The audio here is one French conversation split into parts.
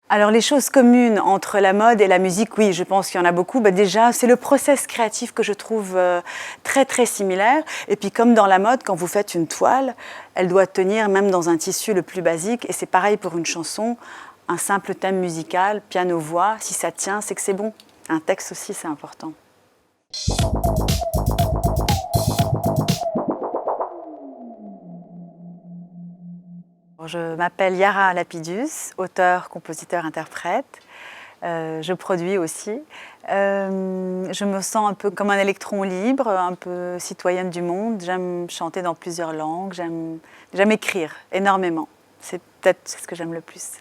Alors les choses communes entre la mode et la musique, oui, je pense qu'il y en a beaucoup. Déjà, c'est le process créatif que je trouve très similaire. Et puis comme dans la mode, quand vous faites une toile, elle doit tenir même dans un tissu le plus basique. Et c'est pareil pour une chanson, un simple thème musical, piano-voix, si ça tient, c'est que c'est bon. Un texte aussi, c'est important. Je m'appelle Yara Lapidus, auteure, compositeur, interprète. Je produis aussi. Je me sens un peu comme un électron libre, un peu citoyenne du monde. J'aime chanter dans plusieurs langues, j'aime écrire énormément. C'est peut-être ce que j'aime le plus.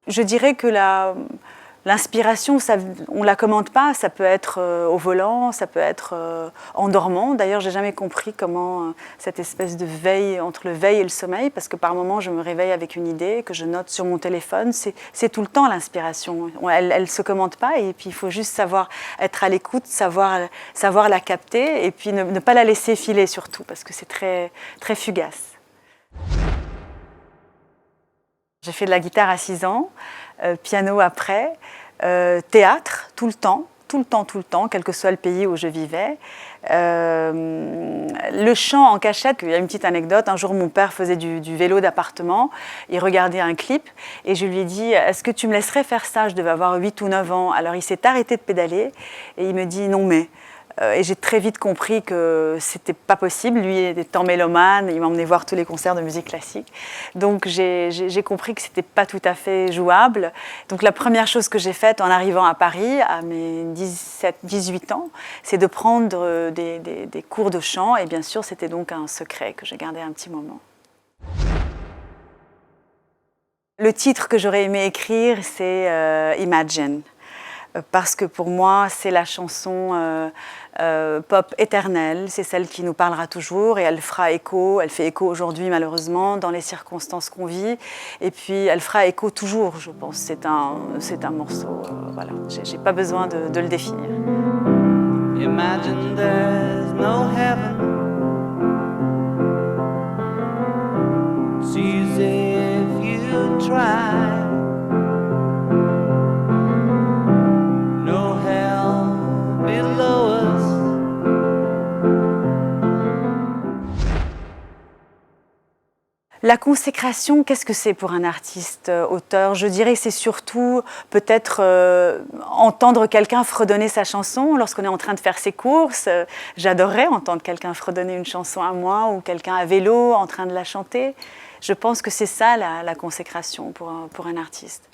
Je dirais que l'inspiration, on ne la commande pas, ça peut être au volant, ça peut être en dormant. D'ailleurs, je n'ai jamais compris comment cette espèce de veille, entre le veille et le sommeil, parce que par moments, je me réveille avec une idée que je note sur mon téléphone. C'est tout le temps l'inspiration. Elle ne se commande pas, et puis il faut juste savoir être à l'écoute, savoir la capter, et puis ne pas la laisser filer surtout, parce que c'est très fugace. J'ai fait de la guitare à 6 ans, piano après, théâtre tout le temps, quel que soit le pays où je vivais. Le chant en cachette, il y a une petite anecdote, un jour mon père faisait du vélo d'appartement, il regardait un clip et je lui ai dit « Est-ce que tu me laisserais faire ça ?» Je devais avoir 8 ou 9 ans, alors il s'est arrêté de pédaler et il me dit « Non mais… » Et j'ai très vite compris que c'était pas possible. Lui étant mélomane, il m'emmenait voir tous les concerts de musique classique. Donc j'ai compris que c'était pas tout à fait jouable. Donc la première chose que j'ai faite en arrivant à Paris, à mes 17-18 ans, c'est de prendre des cours de chant. Et bien sûr, c'était donc un secret que j'ai gardé un petit moment. Le titre que j'aurais aimé écrire, c'est Imagine. Parce que pour moi, c'est la chanson pop éternelle, c'est celle qui nous parlera toujours et elle fait écho aujourd'hui malheureusement dans les circonstances qu'on vit et puis elle fera écho toujours, je pense. C'est un morceau, voilà, j'ai pas besoin de le définir. Imagine there's no heaven. It's easy if you try. La consécration, qu'est-ce que c'est pour un artiste auteur? Je dirais que c'est surtout peut-être entendre quelqu'un fredonner sa chanson lorsqu'on est en train de faire ses courses. J'adorerais entendre quelqu'un fredonner une chanson à moi ou quelqu'un à vélo en train de la chanter. Je pense que c'est ça la consécration pour un artiste.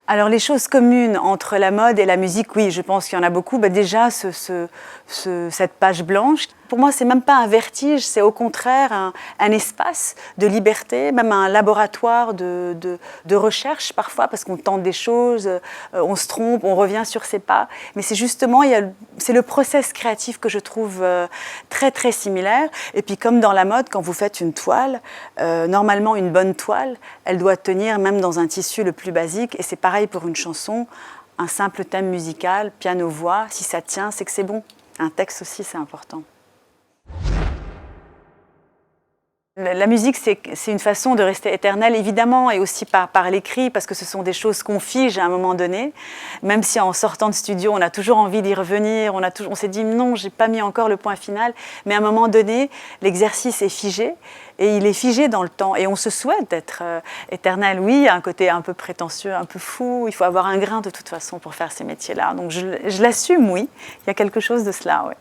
Alors les choses communes entre la mode et la musique, oui, je pense qu'il y en a beaucoup. Déjà, cette page blanche, pour moi, c'est même pas un vertige, c'est au contraire un espace de liberté, même un laboratoire de recherche parfois, parce qu'on tente des choses, on se trompe, on revient sur ses pas. Mais c'est justement, c'est le process créatif que je trouve très similaire. Et puis comme dans la mode, quand vous faites une toile, normalement une bonne toile, elle doit tenir même dans un tissu le plus basique. Et c'est pareil pour une chanson, un simple thème musical, piano-voix, si ça tient, c'est que c'est bon. Un texte aussi, c'est important. La musique, c'est une façon de rester éternelle, évidemment, et aussi par l'écrit, parce que ce sont des choses qu'on fige à un moment donné. Même si en sortant de studio, on a toujours envie d'y revenir, on s'est dit non, j'ai pas mis encore le point final, mais à un moment donné, l'exercice est figé, et il est figé dans le temps, et on se souhaite d'être éternel. Oui, il y a un côté un peu prétentieux, un peu fou, il faut avoir un grain de toute façon pour faire ces métiers-là. Donc je l'assume, oui, il y a quelque chose de cela, oui.